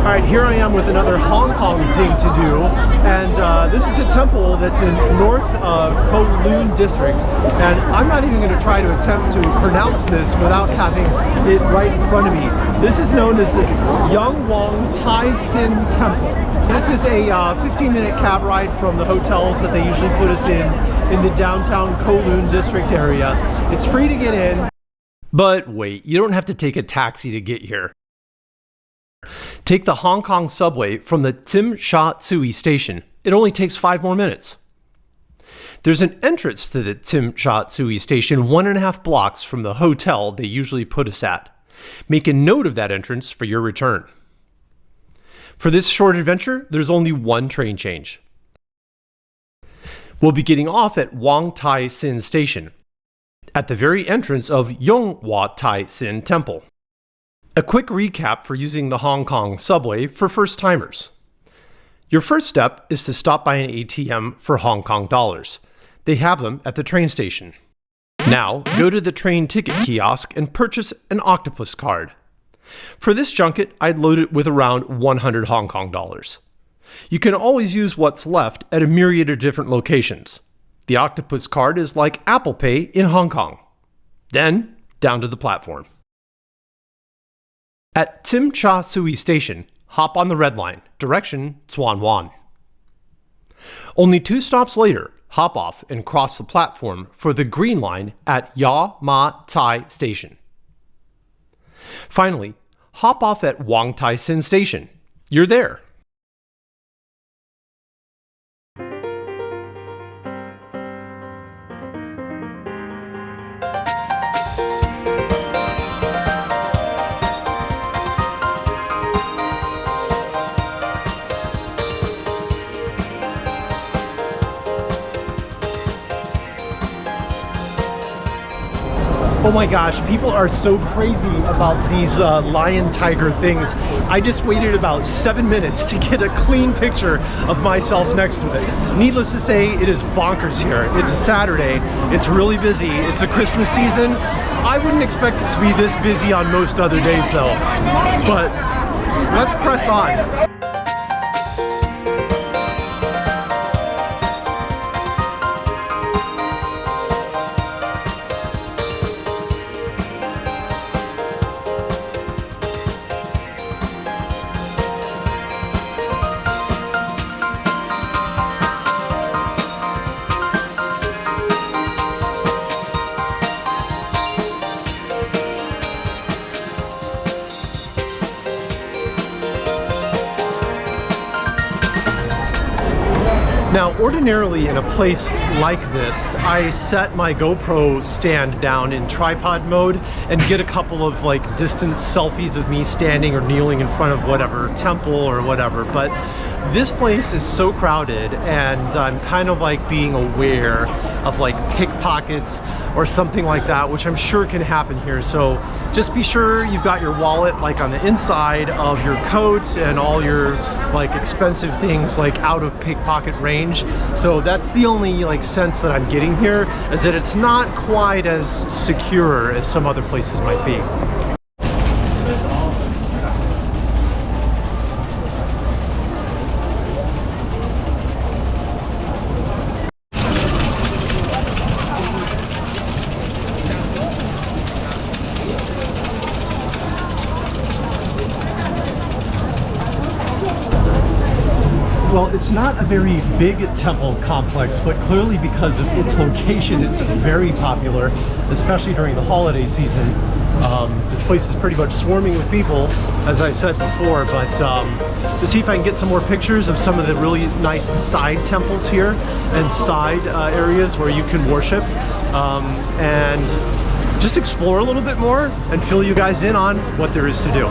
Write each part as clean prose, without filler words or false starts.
Alright, here I am with another Hong Kong thing to do, and this is a temple that's in North Kowloon District, and I'm not even going to try to attempt to pronounce this without having it right in front of me. This is known as the Wong Tai Sin Temple. This is a 15-minute cab ride from the hotels that they usually put us in the downtown Kowloon District area. It's free to get in. But wait, you don't have to take a taxi to get here. Take the Hong Kong subway from the Tsim Sha Tsui station. It only takes 5 more minutes. There's an entrance to the Tsim Sha Tsui station 1.5 blocks from the hotel they usually put us at. Make a note of that entrance for your return. For this short adventure, there's only one train change. We'll be getting off at Wong Tai Sin Station, at the very entrance of Yong Hua Tai Sin Temple. A quick recap for using the Hong Kong subway for first-timers. Your first step is to stop by an ATM for Hong Kong dollars. They have them at the train station. Now, go to the train ticket kiosk and purchase an octopus card. For this junket, I'd load it with around 100 Hong Kong dollars. You can always use what's left at a myriad of different locations. The octopus card is like Apple Pay in Hong Kong. Then, down to the platform. At Tsim Sha Tsui Station, hop on the red line, direction Tsuen Wan. Only 2 stops later, hop off and cross the platform for the green line at Ya Ma Tai Station. Finally, hop off at Wong Tai Sin Station. You're there. Oh my gosh, people are so crazy about these lion tiger things. I just waited about 7 minutes to get a clean picture of myself next to it. Needless to say, it is bonkers here. It's a Saturday, it's really busy, it's a Christmas season. I wouldn't expect it to be this busy on most other days though. But let's press on. Now, ordinarily in a place like this, I set my GoPro stand down in tripod mode and get a couple of like distant selfies of me standing or kneeling in front of whatever temple or whatever. But this place is so crowded, and I'm kind of like being aware of like pickpockets or something like that, which I'm sure can happen here. So just be sure you've got your wallet like on the inside of your coat and all your like expensive things like out of pickpocket range. So that's the only like sense that I'm getting here, is that it's not quite as secure as some other places might be. Well, it's not a very big temple complex, but clearly because of its location, it's very popular, especially during the holiday season. This place is pretty much swarming with people, as I said before, but to see if I can get some more pictures of some of the really nice side temples here and side areas where you can worship, and just explore a little bit more and fill you guys in on what there is to do.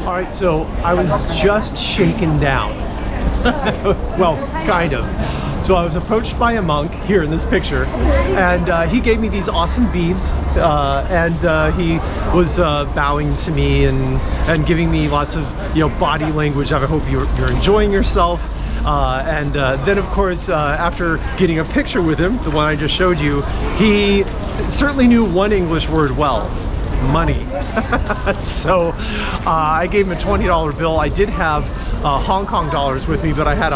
All right, so I was just shaken down. Well, kind of. So I was approached by a monk here in this picture, and he gave me these awesome beads, and he was bowing to me and giving me lots of body language. I hope you're enjoying yourself. And then, of course, after getting a picture with him, the one I just showed you, he certainly knew one English word well: money. So I gave him a $20 bill. I did have Hong Kong dollars with me, but I had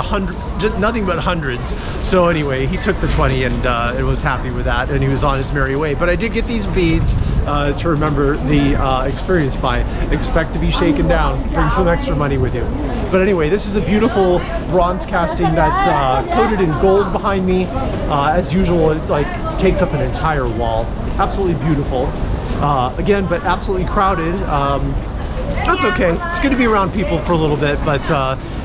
just nothing but hundreds. So anyway, he took the 20 and was happy with that, and he was on his merry way. But I did get these beads to remember the experience by. Expect to be shaken down. Bring some extra money with you. But anyway, this is a beautiful bronze casting that's coated in gold behind me. As usual, it takes up an entire wall. Absolutely beautiful. Again, but absolutely crowded. That's okay. It's good to be around people for a little bit, but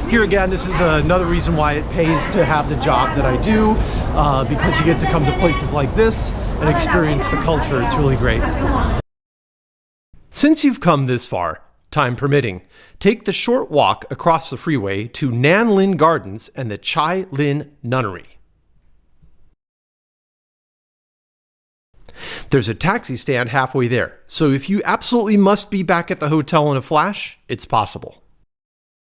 here again, this is another reason why it pays to have the job that I do, because you get to come to places like this and experience the culture. It's really great. Since you've come this far, time permitting, take the short walk across the freeway to Nan Lin Gardens and the Chai Lin Nunnery. There's a taxi stand halfway there, so if you absolutely must be back at the hotel in a flash, it's possible.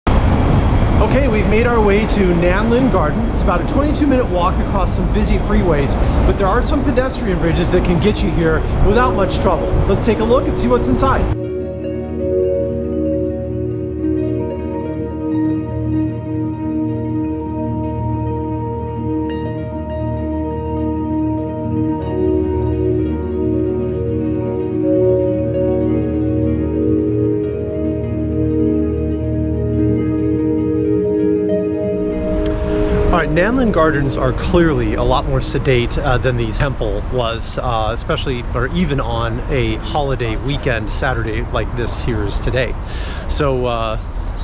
Okay, we've made our way to Nan Lin Garden. It's about a 22-minute walk across some busy freeways, but there are some pedestrian bridges that can get you here without much trouble. Let's take a look and see what's inside. Nan Lin Gardens are clearly a lot more sedate than the temple was, especially or even on a holiday weekend, Saturday like this here is today. So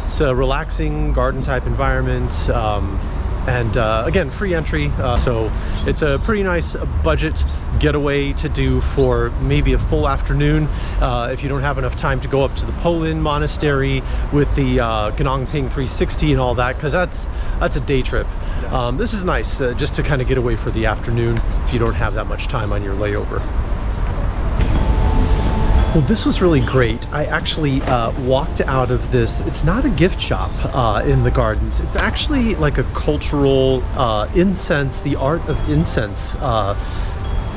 it's a relaxing garden type environment, and again, free entry, so it's a pretty nice budget getaway to do for maybe a full afternoon if you don't have enough time to go up to the Polin Monastery with the Gnongping 360 and all that, because that's a day trip. This is nice just to kind of get away for the afternoon if you don't have that much time on your layover. Well, this was really great. I actually walked out of this. It's not a gift shop in the gardens. It's actually like a cultural incense, the art of incense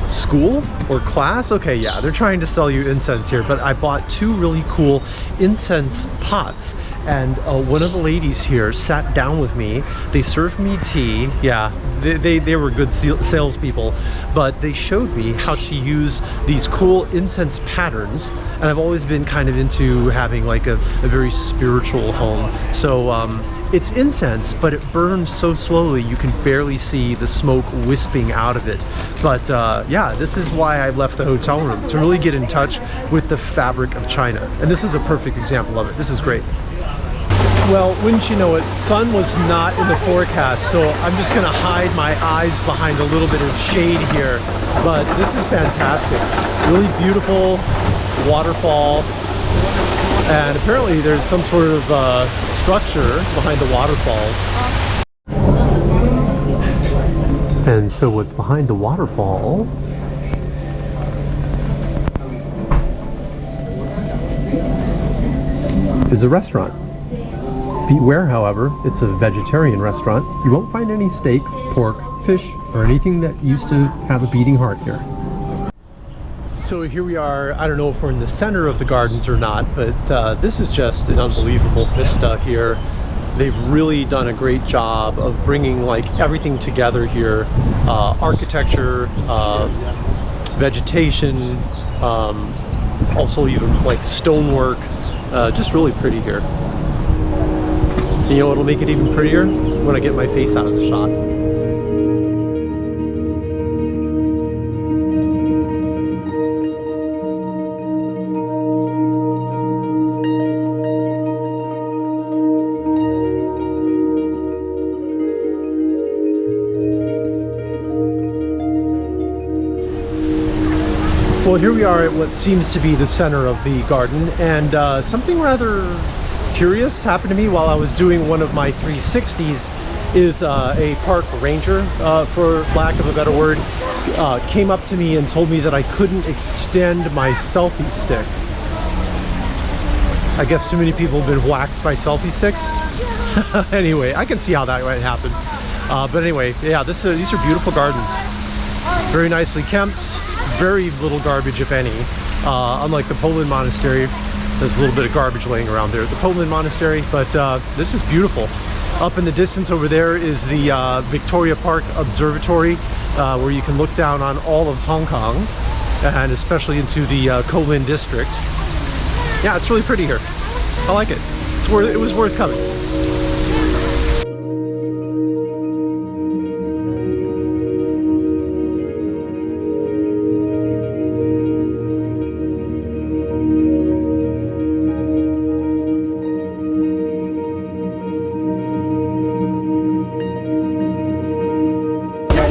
school or class. Okay, yeah, they're trying to sell you incense here, but I bought two really cool incense pots, and one of the ladies here sat down with me. They served me tea. Yeah, they were good salespeople, but they showed me how to use these cool incense patterns, and I've always been kind of into having like a very spiritual home. So it's incense, but it burns so slowly you can barely see the smoke wisping out of it. But yeah, this is why I left the hotel room, to really get in touch with the fabric of China. And this is a perfect example of it. This is great. Well, wouldn't you know it, sun was not in the forecast, so I'm just gonna hide my eyes behind a little bit of shade here. But this is fantastic. Really beautiful waterfall. And apparently there's some sort of structure behind the waterfalls. And so what's behind the waterfall is a restaurant. Beware, however, it's a vegetarian restaurant. You won't find any steak, pork, fish, or anything that used to have a beating heart here. So here we are. I don't know if we're in the center of the gardens or not, but this is just an unbelievable vista here. They've really done a great job of bringing like everything together here. Architecture, vegetation, also even like stonework, just really pretty here. You know what'll make it even prettier? When I get my face out of the shot. Well, here we are at what seems to be the center of the garden, and something rather curious happened to me while I was doing one of my 360s is a park ranger, for lack of a better word, came up to me and told me that I couldn't extend my selfie stick. I guess too many people have been whacked by selfie sticks. Anyway, I can see how that might happen. But anyway, yeah, these are beautiful gardens. Very nicely kept, very little garbage, if any. Unlike the Poland Monastery, there's a little bit of garbage laying around there at the Poland Monastery, but this is beautiful. Up in the distance over there is the Victoria Park Observatory, where you can look down on all of Hong Kong, and especially into the Kowloon district. Yeah, it's really pretty here. I like it. It was worth coming.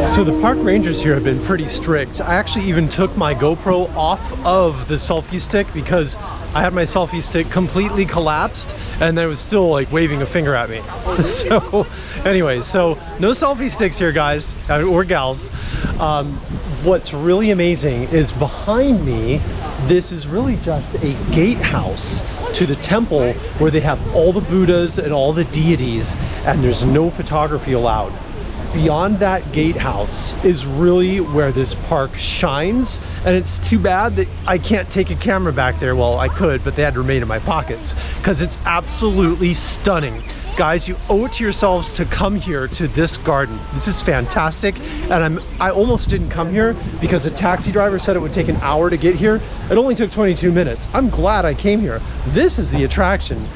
So the park rangers here have been pretty strict. I actually even took my GoPro off of the selfie stick because I had my selfie stick completely collapsed and they was still like waving a finger at me. So anyway, so no selfie sticks here, guys, or gals. What's really amazing is behind me, this is really just a gatehouse to the temple where they have all the Buddhas and all the deities, and there's no photography allowed. Beyond that gatehouse is really where this park shines, and it's too bad that I can't take a camera back there. Well, I could, but they had to remain in my pockets because it's absolutely stunning. Guys, you owe it to yourselves to come here to this garden. This is fantastic, and I almost didn't come here because a taxi driver said it would take an hour to get here. It only took 22 minutes. I'm glad I came here. This is the attraction.